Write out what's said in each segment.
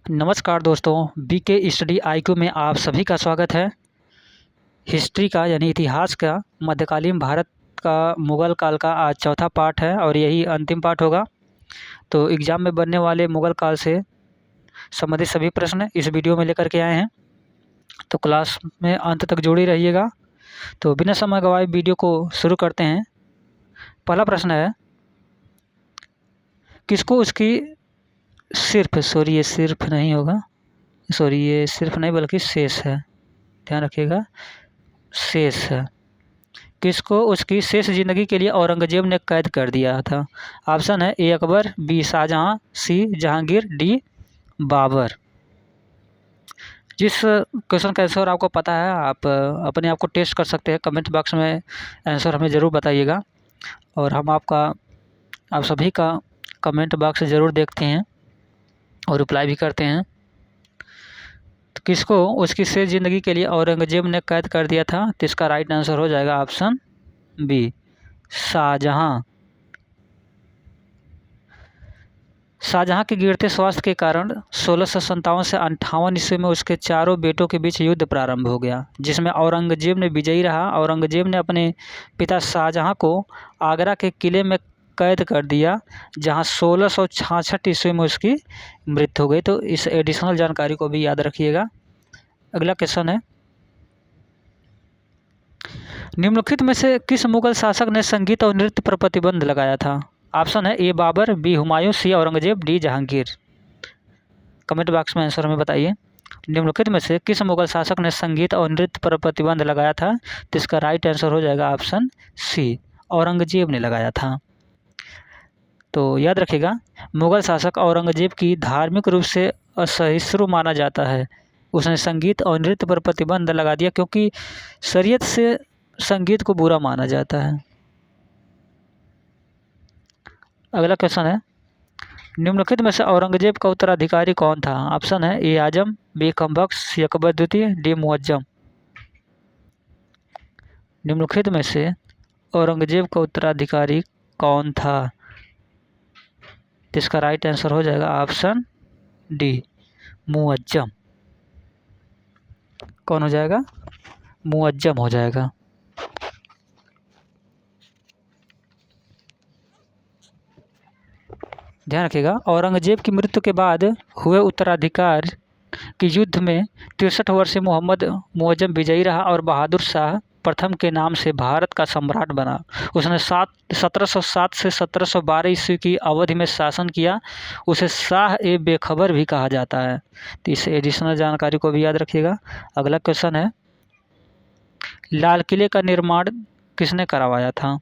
नमस्कार दोस्तों, BK study IQ में आप सभी का स्वागत है। हिस्ट्री का यानी इतिहास का मध्यकालीन भारत का मुग़ल काल का आज चौथा पार्ट है और यही अंतिम पार्ट होगा। तो एग्ज़ाम में बनने वाले मुग़ल काल से संबंधित सभी प्रश्न इस वीडियो में लेकर के आए हैं, तो क्लास में अंत तक जुड़े रहिएगा। तो बिना समय गवाए वीडियो को शुरू करते हैं। पहला प्रश्न है, किसको उसकी ये सिर्फ नहीं होगा, ये सिर्फ नहीं बल्कि शेष है, ध्यान रखिएगा, शेष है। किसको उसकी शेष ज़िंदगी के लिए औरंगज़ेब ने कैद कर दिया था? ऑप्शन है ए अकबर, बी शाहजहां, सी जहांगीर, डी बाबर। जिस क्वेश्चन का आंसर आपको पता है आप अपने आप को टेस्ट कर सकते हैं, कमेंट बॉक्स में आंसर हमें ज़रूर बताइएगा और हम आप सभी का कमेंट बॉक्स ज़रूर देखते हैं और रिप्लाई भी करते हैं। तो किसको उसकी शेष ज़िंदगी के लिए औरंगज़ेब ने कैद कर दिया था? तो इसका राइट आंसर हो जाएगा ऑप्शन बी, शाहजहां। शाहजहां के गिरते स्वास्थ्य के कारण 1657 से 58 ईस्वी में उसके चारों बेटों के बीच युद्ध प्रारंभ हो गया, जिसमें औरंगज़ेब ने विजयी रहा। औरंगज़ेब ने अपने पिता शाहजहां को आगरा के किले में कैद कर दिया, जहां 1666 ईस्वी में उसकी मृत्यु हो गई। तो इस एडिशनल जानकारी को भी याद रखिएगा। अगला क्वेश्चन है, निम्नलिखित में से किस मुगल शासक ने संगीत और नृत्य पर प्रतिबंध लगाया था? ऑप्शन है A Babur, B Humayun, C Aurangzeb, D Jahangir. Comment box में आंसर हमें बताइए। निम्नलिखित में से किस मुगल शासक ने संगीत और नृत्य पर प्रतिबंध लगाया था? तो इसका राइट आंसर हो जाएगा ऑप्शन सी, औरंगज़ेब ने लगाया था। तो याद रखिएगा, मुगल शासक औरंगज़ेब की धार्मिक रूप से असहिष्णु माना जाता है। उसने संगीत और नृत्य पर प्रतिबंध लगा दिया क्योंकि शरीयत से संगीत को बुरा माना जाता है। अगला क्वेश्चन है, निम्नलिखित में से औरंगज़ेब का उत्तराधिकारी कौन था? ऑप्शन है ए आजम, बी कमबख्श, सी अकबर द्वितीय, डी मुअज्जम। निम्नलिखित में से औरंगज़ेब का उत्तराधिकारी कौन था? इसका राइट आंसर हो जाएगा ऑप्शन डी, मुअज्जम। कौन हो जाएगा? मुअज्जम हो जाएगा। ध्यान रखिएगा, औरंगज़ेब की मृत्यु के बाद हुए उत्तराधिकार के युद्ध में 63 वर्षीय मोहम्मद मुअज्जम विजयी रहा और बहादुर शाह प्रथम के नाम से भारत का सम्राट बना। उसने 1707 से 1712 ईस्वी की अवधि में शासन किया। उसे शाह ए बेखबर भी कहा जाता है। तो इस एडिशनल जानकारी को भी याद रखिएगा। अगला क्वेश्चन है, लाल किले का निर्माण किसने करवाया था?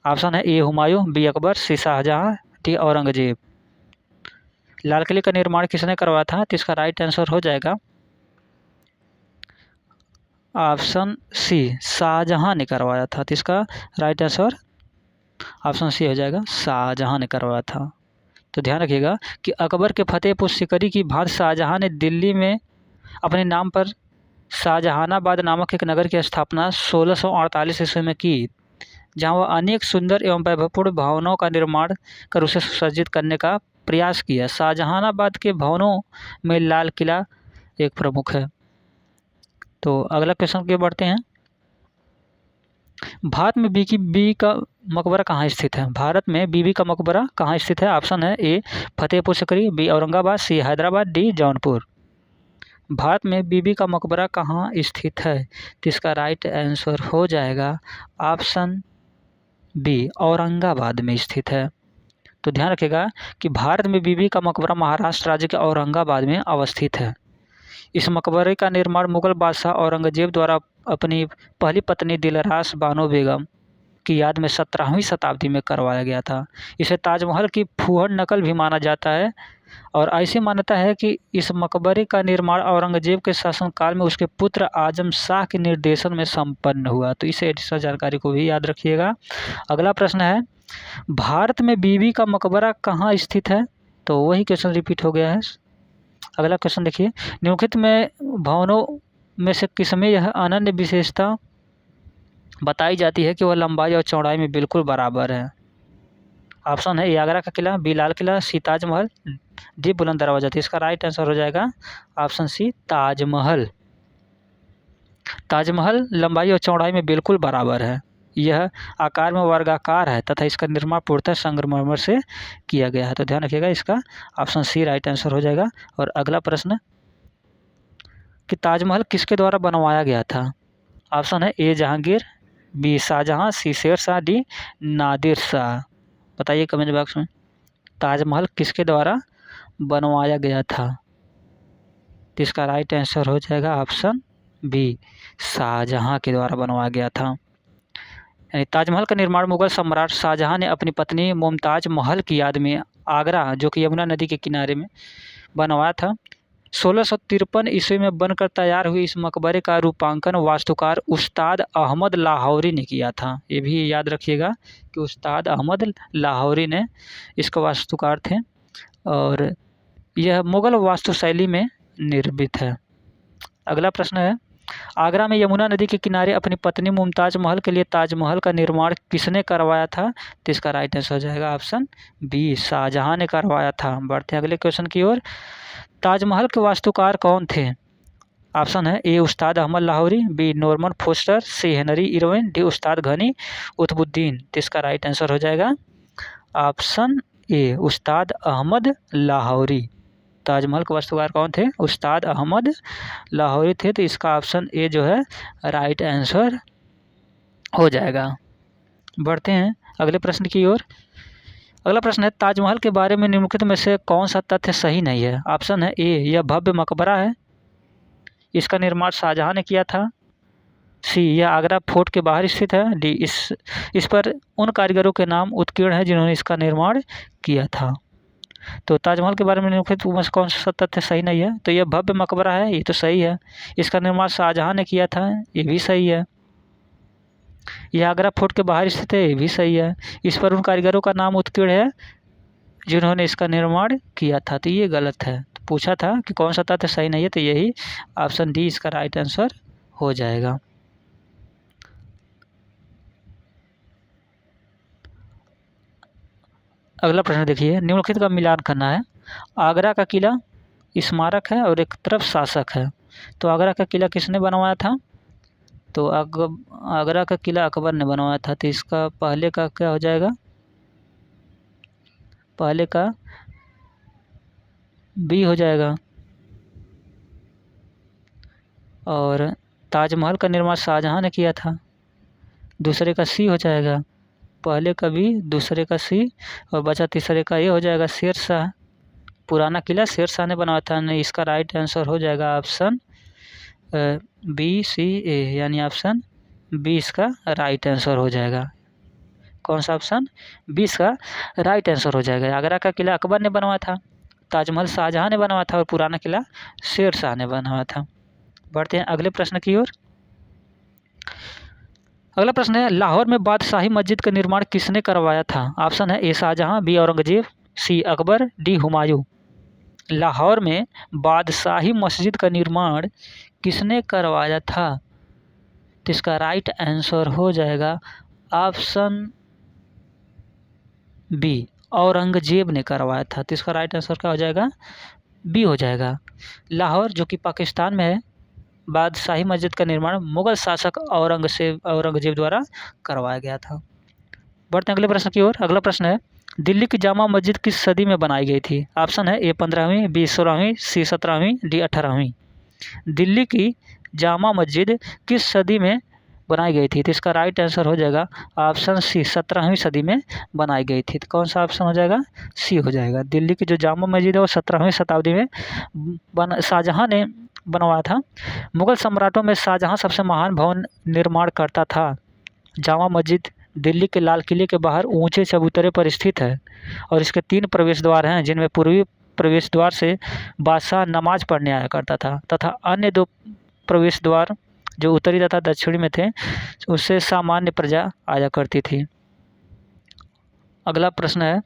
ऑप्शन है ए हुमायूं, बी अकबर, सी शाहजहां, डी औरंगज़ेब। लाल किले का निर्माण किसने करवाया था? तो इसका राइट आंसर हो जाएगा ऑप्शन सी, शाहजहां ने करवाया था। तो इसका राइट आंसर ऑप्शन सी हो जाएगा, शाहजहां ने करवाया था। तो ध्यान रखिएगा कि अकबर के फतेहपुर सीकरी की भांति शाहजहां ने दिल्ली में अपने नाम पर शाहजहानाबाद नामक एक नगर की स्थापना 1648 ईस्वी में की, जहां वह अनेक सुंदर एवं वैभवपूर्ण भवनों का निर्माण कर उसे सुसज्जित करने का प्रयास किया। शाहजहानाबाद के भवनों में लाल किला एक प्रमुख है। तो अगला क्वेश्चन के बढ़ते हैं, भारत में बीबी का मकबरा कहाँ स्थित है? भारत में बीबी का मकबरा कहाँ स्थित है? ऑप्शन है ए फतेहपुर सीकरी, बी औरंगाबाद, सी हैदराबाद, डी जौनपुर। भारत में बीबी का मकबरा कहाँ स्थित है? तो इसका राइट आंसर हो जाएगा ऑप्शन बी, औरंगाबाद में स्थित है। तो ध्यान रखिएगा कि भारत में बीबी का मकबरा महाराष्ट्र राज्य के औरंगाबाद में अवस्थित है। इस मकबरे का निर्माण मुगल बादशाह औरंगज़ेब द्वारा अपनी पहली पत्नी दिलरास बानो बेगम की याद में 17वीं शताब्दी में करवाया गया था। इसे ताजमहल की फूहड़ नकल भी माना जाता है और ऐसी मान्यता है कि इस मकबरे का निर्माण औरंगज़ेब के शासनकाल में उसके पुत्र आजम शाह के निर्देशन में संपन्न हुआ। तो इस एडिशनल जानकारी को भी याद रखिएगा। अगला प्रश्न है, भारत में बीबी का मकबरा कहाँ स्थित है? तो वही क्वेश्चन रिपीट हो गया है। अगला क्वेश्चन देखिए, निम्नलिखित में भवनों में से किसमें यह अनन्य विशेषता बताई जाती है कि वह लंबाई और चौड़ाई में बिल्कुल बराबर है? ऑप्शन है ए आगरा का किला, बी लाल किला, सी ताजमहल, डी बुलंद दरवाजा। तो इसका राइट आंसर हो जाएगा ऑप्शन सी ताजमहल। ताजमहल लंबाई और चौड़ाई में बिल्कुल बराबर है। यह आकार में वर्गाकार है तथा इसका निर्माण पूर्णतः संगमरमर से किया गया है। तो ध्यान रखिएगा, इसका ऑप्शन सी राइट आंसर हो जाएगा। और अगला प्रश्न कि ताजमहल किसके द्वारा बनवाया गया था? ऑप्शन है ए जहांगीर, बी शाहजहां, सी शेरशाह, डी नादिर शाह। बताइए कमेंट बॉक्स में, ताजमहल किसके द्वारा बनवाया गया था? तो इसका राइट आंसर हो जाएगा ऑप्शन बी, शाहजहां के द्वारा बनवाया गया था। यानी ताजमहल का निर्माण मुगल सम्राट शाहजहां ने अपनी पत्नी मुमताज महल की याद में आगरा, जो कि यमुना नदी के किनारे में, बनवाया था। 1653 ईस्वी में बनकर तैयार हुई इस मकबरे का रूपांकन वास्तुकार उस्ताद अहमद लाहौरी ने किया था। ये भी याद रखिएगा कि उस्ताद अहमद लाहौरी ने इसका वास्तुकार थे और यह मुगल वास्तुशैली में निर्मित है। अगला प्रश्न है, आगरा में यमुना नदी के किनारे अपनी पत्नी मुमताज महल के लिए ताजमहल का निर्माण किसने करवाया था? तो इसका राइट आंसर हो जाएगा ऑप्शन बी, शाहजहां ने करवाया था। बढ़ते हैं अगले क्वेश्चन की ओर। ताजमहल के वास्तुकार कौन थे? ऑप्शन है A Ustad Ahmad Lahori, B Norman Foster, C Henry Irwin, D Ustad Ghani उतबुद्दीन। तो इसका राइट आंसर हो जाएगा ऑप्शन ए, उस्ताद अहमद लाहौरी। ताजमहल के वास्तुकार कौन थे? उस्ताद अहमद लाहौरी थे। तो इसका ऑप्शन ए जो है राइट आंसर हो जाएगा। बढ़ते हैं अगले प्रश्न की ओर। अगला प्रश्न है, ताजमहल के बारे में निम्नलिखित में से कौन सा तथ्य सही नहीं है? ऑप्शन है ए, यह भव्य मकबरा है, इसका निर्माण शाहजहां ने किया था, सी, यह आगरा फोर्ट के बाहर स्थित है, डी, इस पर उन कारीगरों के नाम उत्कीर्ण है जिन्होंने इसका निर्माण किया था। तो ताजमहल के बारे में निम्नलिखित में से कौन सा तथ्य सही नहीं है? तो यह भव्य मकबरा है, ये तो सही है। इसका निर्माण शाहजहां ने किया था, ये भी सही है। यह आगरा फोर्ट के बाहर स्थित है, ये भी सही है। इस पर उन कारीगरों का नाम उत्कीर्ण है जिन्होंने इसका निर्माण किया था, तो ये गलत है। तो पूछा था कि कौन सा तथ्य सही नहीं है, तो यही ऑप्शन डी इसका राइट आंसर हो जाएगा। अगला प्रश्न देखिए, निम्नलिखित का मिलान करना है। आगरा का किला स्मारक है और एक तरफ शासक है। तो आगरा का किला किसने बनवाया था? तो आगरा का किला अकबर ने बनवाया था। तो इसका पहले का क्या हो जाएगा? पहले का बी हो जाएगा। और ताजमहल का निर्माण शाहजहां ने किया था, दूसरे का सी हो जाएगा। पहले का बी, दूसरे का सी, और बचा तीसरे का ये हो जाएगा शेरशाह। पुराना किला शेरशाह ने बनवाया था। नहीं, इसका राइट आंसर हो जाएगा ऑप्शन बी, सी, ए, यानी ऑप्शन बी इसका राइट आंसर हो जाएगा। कौन सा ऑप्शन? 20 का राइट आंसर हो जाएगा। आगरा का किला अकबर ने बनवाया था, ताजमहल शाहजहां ने बनवाया था और पुराना किला शेरशाह ने बनवाया था। बढ़ते हैं अगले प्रश्न की ओर। अगला प्रश्न है, लाहौर में बादशाही मस्जिद का निर्माण किसने करवाया था? ऑप्शन है ए शाहजहां, बी औरंगजेब, सी अकबर, डी हुमायूं। लाहौर में बादशाही मस्जिद का निर्माण किसने करवाया था? तो इसका राइट आंसर हो जाएगा ऑप्शन बी, औरंगजेब ने करवाया था। तो इसका राइट आंसर क्या हो जाएगा? बी हो जाएगा। लाहौर जो कि पाकिस्तान में है, बादशाही मस्जिद का निर्माण मुगल शासक औरंगजेब द्वारा करवाया गया था। बढ़ते हैं अगले प्रश्न की ओर। अगला प्रश्न है, दिल्ली की जामा मस्जिद किस सदी में बनाई गई थी? ऑप्शन है ए 15वीं, बी 16वीं, सी 17वीं, डी 18वीं। दिल्ली की जामा मस्जिद किस सदी में बनाई गई थी? तो इसका राइट आंसर हो जाएगा ऑप्शन सी, 17वीं सदी में बनाई गई थी। तो कौन सा ऑप्शन हो जाएगा? सी हो जाएगा। दिल्ली की जो जामा मस्जिद है वो 17वीं शताब्दी में शाहजहां ने बनवाया था। मुगल सम्राटों में शाहजहां सबसे महान भवन निर्माण करता था। जामा मस्जिद दिल्ली के लाल किले के बाहर ऊंचे चबूतरे पर स्थित है और इसके 3 प्रवेश द्वार हैं, जिनमें पूर्वी प्रवेश द्वार से बादशाह नमाज पढ़ने आया करता था तथा अन्य 2 प्रवेश द्वार जो उत्तरी तथा दक्षिणी में थे उससे सामान्य प्रजा आया करती थी। अगला प्रश्न है,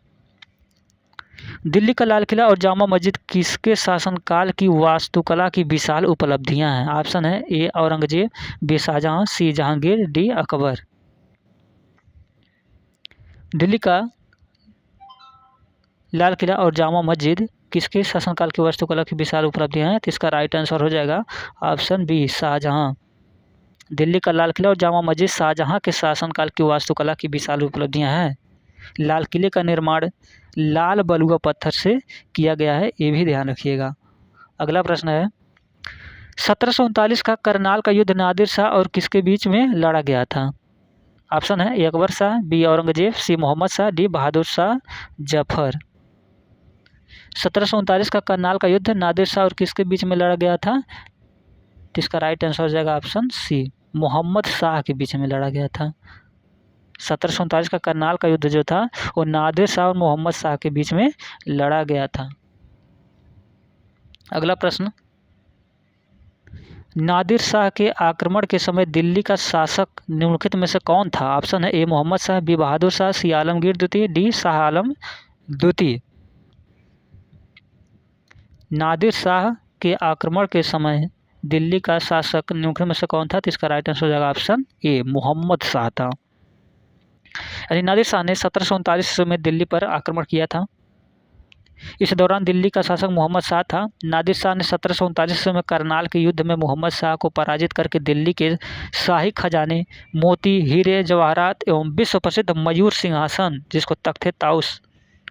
दिल्ली का लाल किला और जामा मस्जिद किसके शासनकाल की वास्तुकला की विशाल उपलब्धियां हैं? ऑप्शन है ए औरंगजेब, बी शाहजहां, सी जहांगीर, डी अकबर। दिल्ली का लाल किला और जामा मस्जिद किसके शासनकाल की वास्तुकला की विशाल उपलब्धियां हैं? तो इसका राइट आंसर हो जाएगा ऑप्शन बी, शाहजहां। दिल्ली का लाल किला और जामा मस्जिद शाहजहां के शासनकाल की वास्तुकला की विशाल उपलब्धियां हैं। लाल किले का निर्माण लाल बलुआ पत्थर से किया गया है, ये भी ध्यान रखिएगा। अगला प्रश्न है 1739 का करनाल का युद्ध नादिर शाह और किसके बीच में लड़ा गया था? ऑप्शन है ए अकबर शाह, बी औरंगजेब, सी मोहम्मद शाह, डी बहादुर शाह जफर। 1739 का करनाल का युद्ध नादिर शाह और किसके बीच में लड़ा गया था? तो इसका राइट आंसर हो जाएगा ऑप्शन सी, मोहम्मद शाह के बीच में लड़ा गया था। 1739 का करनाल का युद्ध जो था वो नादिर शाह और मोहम्मद शाह के बीच में लड़ा गया था। अगला प्रश्न, नादिर शाह के आक्रमण के समय दिल्ली का शासक निम्नलिखित में से कौन था? ऑप्शन है ए मोहम्मद शाह, बी बहादुर शाह, सी आलमगीर द्वितीय, डी शाह आलम द्वितीय। नादिर शाह के आक्रमण के समय दिल्ली का शासक निम्नलिखित में से कौन था? तो इसका राइट आंसर हो जाएगा ऑप्शन ए, मोहम्मद शाह था। यानी नादिर शाह ने 1739 में दिल्ली पर आक्रमण किया था। इस दौरान दिल्ली का शासक मोहम्मद शाह था। नादिर शाह ने 1739 में करनाल के युद्ध में मोहम्मद शाह को पराजित करके दिल्ली के शाही खजाने मोती, हीरे, जवाहरात एवं विश्व प्रसिद्ध मयूर सिंहासन, जिसको तख्ते ताउस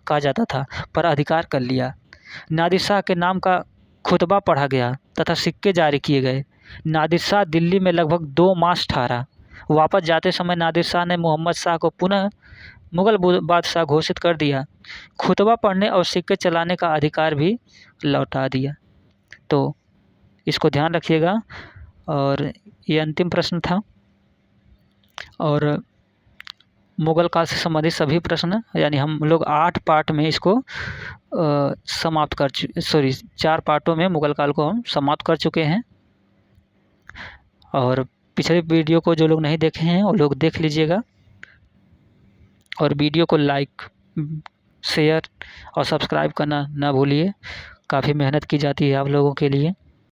कहा जाता था, पर अधिकार कर लिया। नादिर शाह के नाम का खुतबा पढ़ा गया तथा सिक्के जारी किए गए। नादिर शाह दिल्ली में लगभग 2 मास ठहरा। वापस जाते समय नादिर शाह ने मोहम्मद शाह को पुनः मुगल बादशाह घोषित कर दिया। खुतबा पढ़ने और सिक्के चलाने का अधिकार भी लौटा दिया। तो इसको ध्यान रखिएगा। और ये अंतिम प्रश्न था और मुगल काल से संबंधित सभी प्रश्न, यानी हम लोग 8 पार्ट में इसको समाप्त कर 4 पार्टों में मुगल काल को हम समाप्त कर चुके हैं। और पिछले वीडियो को जो लोग नहीं देखे हैं वो लोग देख लीजिएगा। और वीडियो को लाइक, शेयर और सब्सक्राइब करना ना भूलिए। काफ़ी मेहनत की जाती है आप लोगों के लिए।